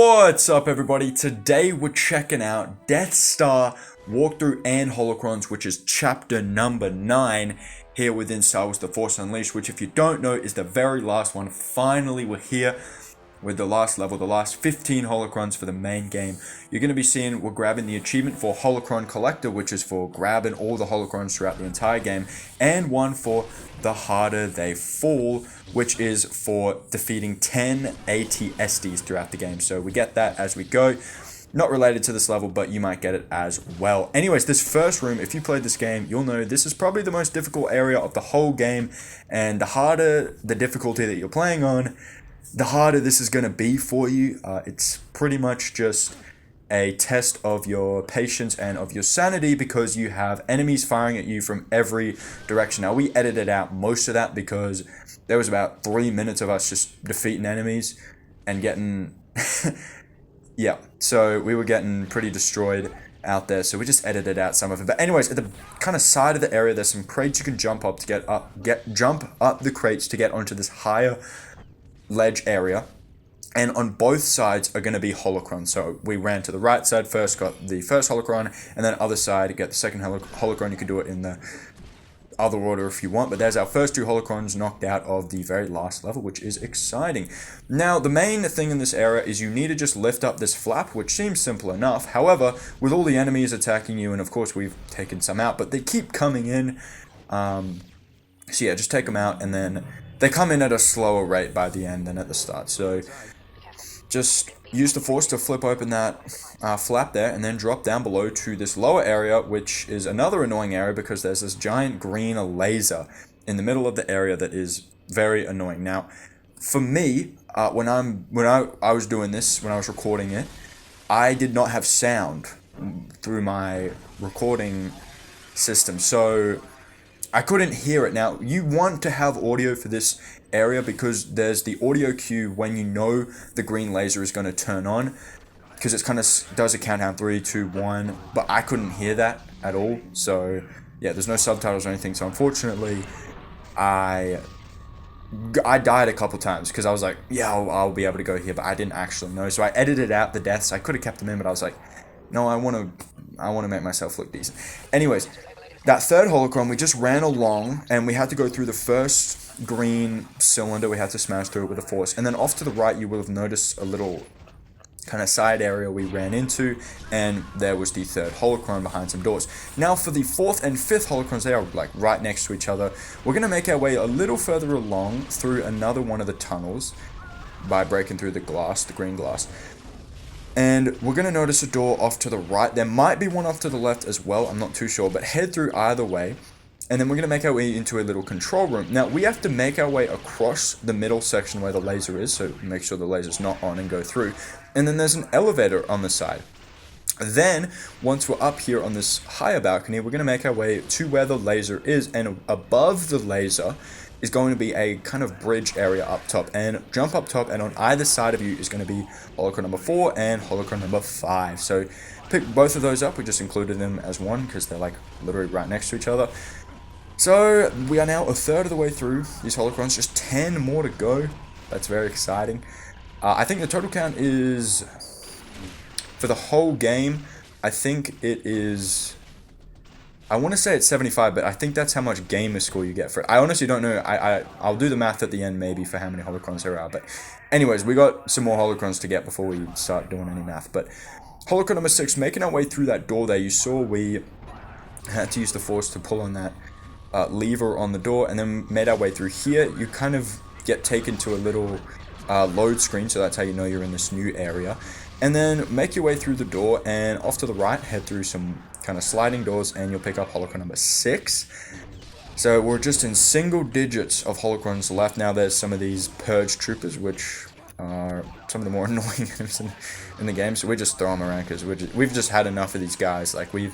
What's up, everybody? Today we're checking out Death Star walkthrough and Holocrons, which is chapter number 9 here within Star Wars The Force Unleashed, which, if you don't know, is the very last one. Finally, we're here with the last level, the last 15 Holocrons for the main game. You're going to be seeing we're grabbing the achievement for Holocron Collector, which is for grabbing all the Holocrons throughout the entire game, and one for The Harder They Fall, which is for defeating 10 AT-STs throughout the game. So we get that as we go. Not related to this level, but you might get it as well. Anyways, this first room, if you played this game, you'll know this is probably the most difficult area of the whole game, and the harder the difficulty that you're playing on, the harder this is going to be for you. It's pretty much just a test of your patience and of your sanity, because you have enemies firing at you from every direction. Now, we edited out most of that because there was about 3 minutes of us just defeating enemies and getting yeah, so we were getting pretty destroyed out there, so we just edited out some of it. But anyways, at the kind of side of the area, there's some crates you can jump up to jump up the crates to get onto this higher ledge area, and on both sides are going to be holocrons. So we ran to the right side first, got the first holocron, and then other side get the second holocron. You can do it in the other order if you want, but there's our first two holocrons knocked out of the very last level, which is exciting. Now, the main thing in this area is you need to just lift up this flap, which seems simple enough. However, with all the enemies attacking you, and of course we've taken some out, but they keep coming in, so yeah, just take them out, and then they come in at a slower rate by the end than at the start. So just use the force to flip open that flap there, and then drop down below to this lower area, which is another annoying area because there's this giant green laser in the middle of the area that is very annoying. Now, for me, when I was doing this, when I was recording it, I did not have sound through my recording system, so I couldn't hear it. Now, you want to have audio for this area because there's the audio cue when you know the green laser is going to turn on, because it kind of does a countdown 3, 2, 1, but I couldn't hear that at all. So yeah, there's no subtitles or anything, so unfortunately I died a couple times because I was like, yeah, I'll be able to go here, but I didn't actually know. So I edited out the deaths. I could have kept them in, but I was like, no, I want to make myself look decent. Anyways, that third holocron, we just ran along, and we had to go through the first green cylinder. We had to smash through it with a force, and then off to the right you will have noticed a little kind of side area we ran into, and there was the third holocron behind some doors. Now, for the fourth and fifth holocrons, they are like right next to each other. We're going to make our way a little further along through another one of the tunnels by breaking through the glass, the green glass. And we're going to notice a door off to the right. There might be one off to the left as well, I'm not too sure, but head through either way. And then we're going to make our way into a little control room. Now, we have to make our way across the middle section where the laser is, so make sure the laser's not on and go through. And then there's an elevator on the side. Then, once we're up here on this higher balcony, we're going to make our way to where the laser is, and above the laser is going to be a kind of bridge area up top, and jump up top, and on either side of you is going to be holocron number 4 and holocron number 5. So pick both of those up. We just included them as one because they're like literally right next to each other. So we are now a third of the way through these holocrons, just 10 more to go. That's very exciting. I think the total count is, for the whole game, I think it is, I want to say it's 75, but I think that's how much gamer score you get for it. I honestly don't know. I'll do the math at the end maybe for how many holocrons there are. But anyways, we got some more holocrons to get before we start doing any math. But holocron number 6, making our way through that door there, you saw we had to use the force to pull on that lever on the door, and then made our way through here. You kind of get taken to a little load screen, so that's how you know you're in this new area. And then make your way through the door, and off to the right, head through some kind of sliding doors, and you'll pick up holocron number 6. So we're just in single digits of holocrons left. Now there's some of these purge troopers, which are some of the more annoying enemies in the game, so we just throw them around because we've just had enough of these guys. Like, we've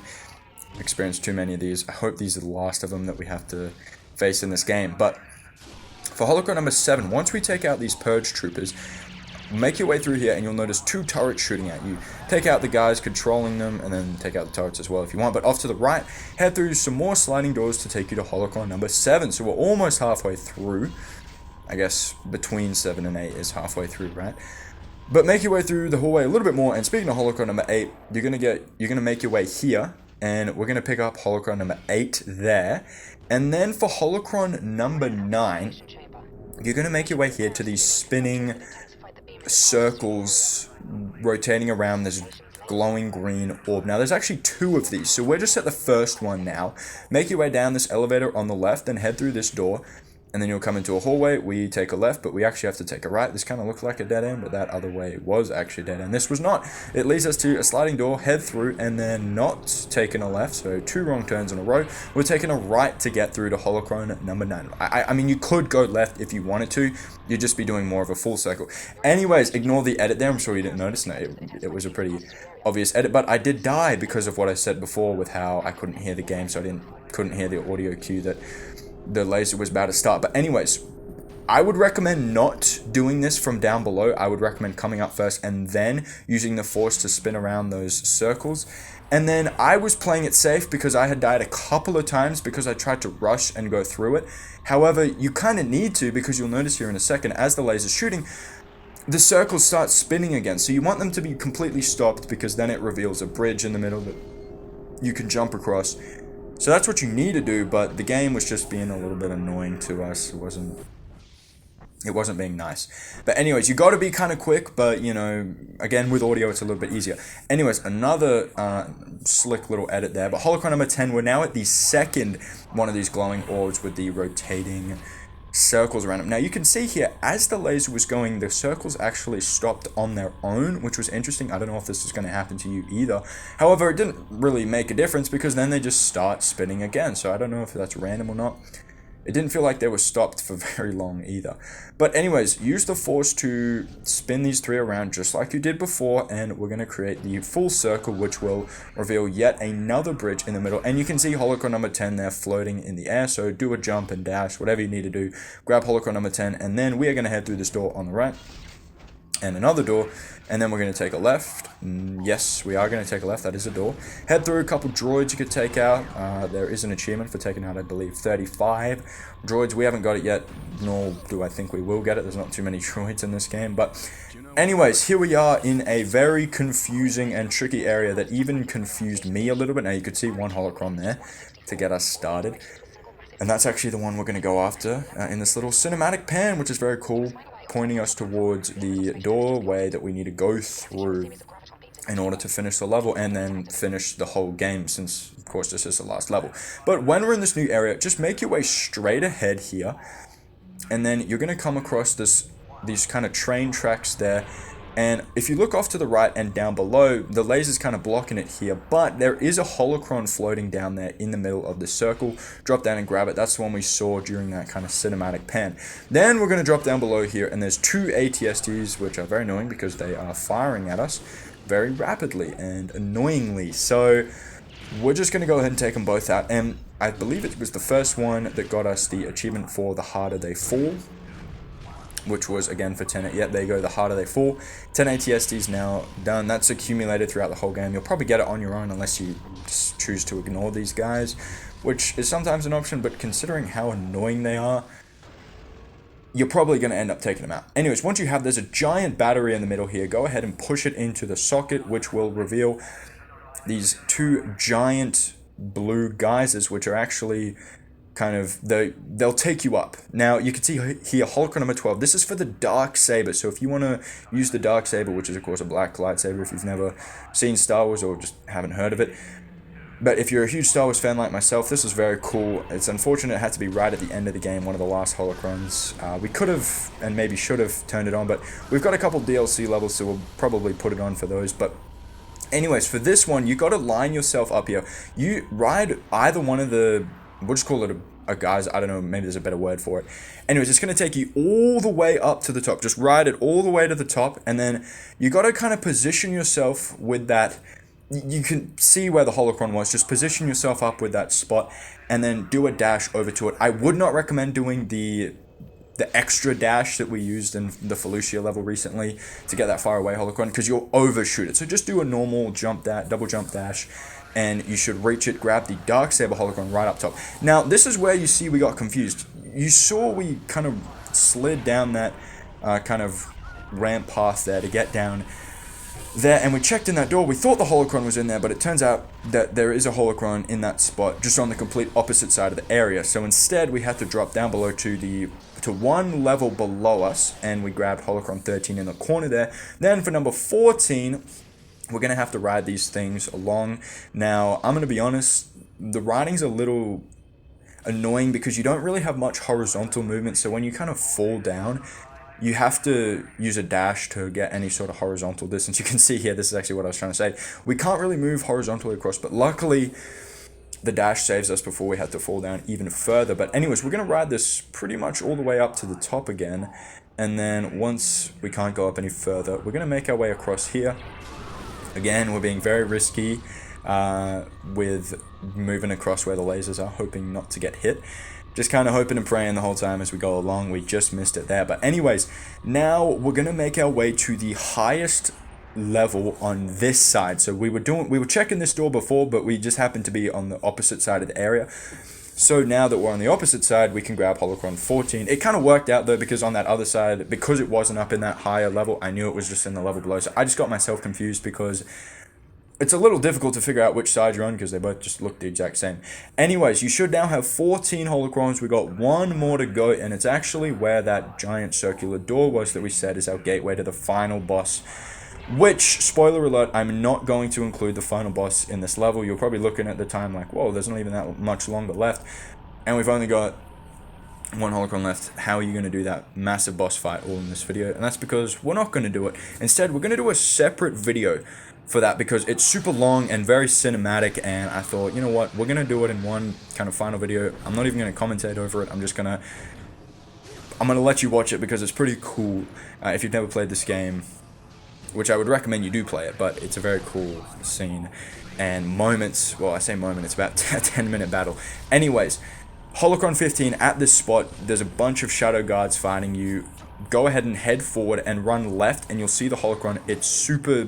experienced too many of these. I hope these are the last of them that we have to face in this game. But for holocron number 7, once we take out these purge troopers, make your way through here, and you'll notice 2 turrets shooting at you. Take out the guys controlling them, and then take out the turrets as well if you want. But off to the right, head through some more sliding doors to take you to holocron number 7. So we're almost halfway through. I guess between 7 and 8 is halfway through, right? But make your way through the hallway a little bit more, and speaking of Holocron number 8, you're gonna make your way here, and we're gonna pick up Holocron number 8 there. And then for Holocron number 9, you're gonna make your way here to these spinning circles rotating around this glowing green orb. Now there's actually 2 of these, so we're just at the first one now. Make your way down this elevator on the left and head through this door, and then you'll come into a hallway. We take a left, but we actually have to take a right. This kind of looked like a dead end, but that other way was actually a dead end. This was not. It leads us to a sliding door, head through, and then not taking a left, so 2 wrong turns in a row. We're taking a right to get through to Holocron number 9. I mean, you could go left if you wanted to. You'd just be doing more of a full circle. Anyways, ignore the edit there. I'm sure you didn't notice. No, it was a pretty obvious edit, but I did die because of what I said before with how I couldn't hear the game, so I couldn't hear the audio cue that the laser was about to start. But anyways, I would recommend not doing this from down below. I would recommend coming up first and then using the force to spin around those circles. And then I was playing it safe because I had died a couple of times because I tried to rush and go through it. However, you kind of need to, because you'll notice here in a second, as the laser's shooting, the circles start spinning again. So you want them to be completely stopped, because then it reveals a bridge in the middle that you can jump across. So that's what you need to do, but the game was just being a little bit annoying to us. It wasn't being nice. But anyways, you got to be kind of quick, but, you know, again, with audio, it's a little bit easier. Anyways, another slick little edit there. But Holocron number 10, we're now at the second one of these glowing orbs with the rotating circles around them. Now, you can see here, as the laser was going, the circles actually stopped on their own, which was interesting. I don't know if this is going to happen to you either. However, it didn't really make a difference, because then they just start spinning again. So I don't know if that's random or not. It didn't feel like they were stopped for very long either. But anyways, use the force to spin these 3 around just like you did before, and we're going to create the full circle, which will reveal yet another bridge in the middle. And you can see Holocron number 10 there floating in the air, so do a jump and dash, whatever you need to do. Grab Holocron number 10, and then we are going to head through this door on the right, and another door, and then we're going to take a left. Yes, we are going to take a left. That is a door. Head through a couple droids you could take out. There is an achievement for taking out, I believe, 35 droids. We haven't got it yet, nor do I think we will get it. There's not too many droids in this game. But anyways, here we are in a very confusing and tricky area that even confused me a little bit. Now, you could see one Holocron there to get us started. And that's actually the one we're going to go after in this little cinematic pan, which is very cool, pointing us towards the doorway that we need to go through in order to finish the level and then finish the whole game, since of course this is the last level. But when we're in this new area, just make your way straight ahead here, and then you're going to come across these kind of train tracks there. And if you look off to the right and down below, the laser's kind of blocking it here, but there is a Holocron floating down there in the middle of the circle. Drop down and grab it. That's the one we saw during that kind of cinematic pan. Then we're going to drop down below here, and there's 2 ATSTs, which are very annoying because they are firing at us very rapidly and annoyingly. So we're just going to go ahead and take them both out. And I believe it was the first one that got us the achievement for the harder they fall, which was again for 10. Yeah, there you go, the harder they fall. 10 ATSTs now done. That's accumulated throughout the whole game. You'll probably get it on your own unless you just choose to ignore these guys, which is sometimes an option, but considering how annoying they are, you're probably going to end up taking them out. Anyways, once you have, there's a giant battery in the middle here. Go ahead and push it into the socket, which will reveal these 2 giant blue geysers, which are actually kind of, they'll take you up. Now, you can see here, Holocron number 12. This is for the dark saber. So if you want to use the dark saber, which is, of course, a black lightsaber, if you've never seen Star Wars or just haven't heard of it. But if you're a huge Star Wars fan like myself, this is very cool. It's unfortunate it had to be right at the end of the game, one of the last Holocrons. We could have, and maybe should have, turned it on, but we've got a couple DLC levels, so we'll probably put it on for those. But anyways, for this one, you got to line yourself up here. You ride either one of the, we'll just call it a guys, I don't know, maybe there's a better word for it. Anyways, it's going to take you all the way up to the top. Just ride it all the way to the top, and then you got to kind of position yourself with that. You can see where the Holocron was. Just position yourself up with that spot, and then do a dash over to it. I would not recommend doing the extra dash that we used in the Felucia level recently to get that far away Holocron, because you'll overshoot it. So just do a normal jump, double jump dash, and you should reach it. Grab the Darksaber Holocron right up top. Now, this is where you see we got confused. You saw we kind of slid down that kind of ramp past there to get down there, and we checked in that door. We thought the Holocron was in there, but it turns out that there is a Holocron in that spot, just on the complete opposite side of the area. So instead, we had to drop down below to one level below us, and we grabbed Holocron 13 in the corner there. Then for number 14, we're gonna have to ride these things along. Now, I'm gonna be honest, the riding's a little annoying because you don't really have much horizontal movement. So when you kind of fall down, you have to use a dash to get any sort of horizontal distance. You can see here, this is actually what I was trying to say. We can't really move horizontally across, but luckily the dash saves us before we had to fall down even further. But anyways, we're going to ride this pretty much all the way up to the top again. And then once we can't go up any further, we're going to make our way across here. Again, we're being very risky with moving across where the lasers are, hoping not to get hit. Just kind of hoping and praying the whole time as we go along. We just missed it there. But anyways, now we're going to make our way to the highest level on this side. So we were checking this door before, but we just happened to be on the opposite side of the area. So now that we're on the opposite side, we can grab Holocron 14. It kind of worked out though, because on that other side, because it wasn't up in that higher level, I knew it was just in the level below. So I just got myself confused because it's a little difficult to figure out which side you're on because they both just look the exact same. Anyways, you should now have 14 Holocrons. We got one more to go, and it's actually where that giant circular door was that we said is our gateway to the final boss. Which, spoiler alert, I'm not going to include the final boss in this level. You're probably looking at the time like, whoa, there's not even that much longer left. And we've only got one Holocron left. How are you going to do that massive boss fight all in this video? And that's because we're not going to do it. Instead, we're going to do a separate video for that because it's super long and very cinematic, and I thought, you know what, we're going to do it in one kind of final video. I'm not even going to commentate over it. I'm going to let you watch it because it's pretty cool. If you've never played this game, which I would recommend you do play it, but it's a very cool scene and moments. Well, I say moment, it's about a 10-minute battle. Anyways, Holocron 15 at this spot, there's a bunch of shadow guards fighting you. Go ahead and head forward and run left, and you'll see the Holocron. It's super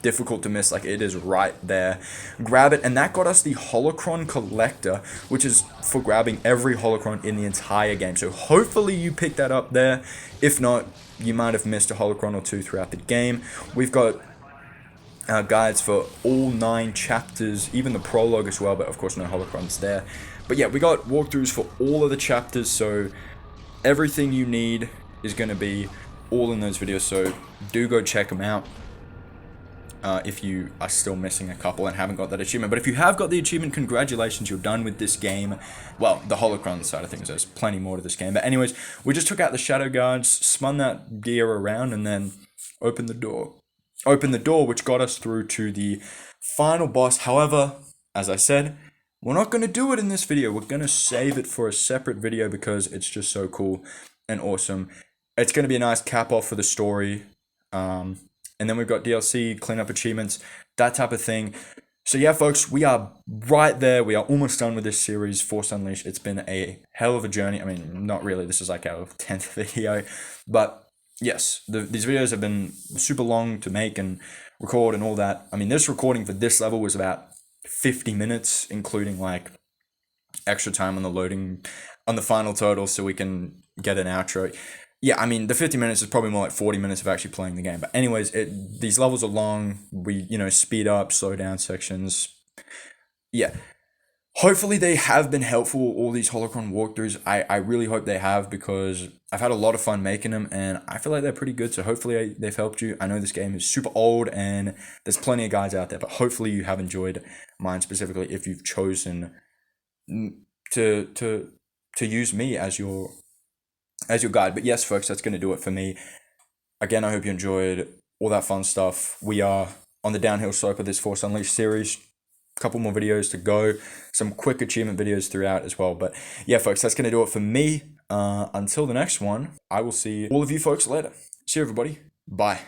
difficult to miss, it is right there. Grab it, and that got us the Holocron collector, which is for grabbing every Holocron in the entire game. So hopefully you picked that up there. If not, you might have missed a Holocron or two throughout the game. We've got guides for all 9 chapters, even the prologue as well, but of course no Holocrons there. But yeah, we got walkthroughs for all of the chapters, so everything you need is going to be all in those videos, so do go check them out. If you are still missing a couple and haven't got that achievement. But if you have got the achievement, congratulations, you're done with this game. Well, the Holocron side of things, there's plenty more to this game. But anyways, we just took out the shadow guards, spun that gear around, and then opened the door. Opened the door, which got us through to the final boss. However, as I said, we're not going to do it in this video. We're going to save it for a separate video because it's just so cool and awesome. It's going to be a nice cap off for the story. And then we've got DLC, cleanup achievements, that type of thing. So yeah, folks, we are right there. We are almost done with this series, Force Unleashed. It's been a hell of a journey. I mean, not really. This is our 10th video. But yes, these videos have been super long to make and record and all that. I mean, this recording for this level was about 50 minutes, including extra time on the loading, on the final total so we can get an outro. Yeah, I mean, the 50 minutes is probably more like 40 minutes of actually playing the game. But anyways, these levels are long. We, speed up, slow down sections. Yeah. Hopefully they have been helpful, all these Holocron walkthroughs. I really hope they have because I've had a lot of fun making them and I feel like they're pretty good. So hopefully they've helped you. I know this game is super old and there's plenty of guides out there, but hopefully you have enjoyed mine specifically if you've chosen to use me as your guide. But yes, folks, that's going to do it for me. Again, I hope you enjoyed all that fun stuff. We are on the downhill slope of this Force Unleashed series. A couple more videos to go. Some quick achievement videos throughout as well. But yeah, folks, that's going to do it for me. Until the next one, I will see all of you folks later. See you, everybody. Bye.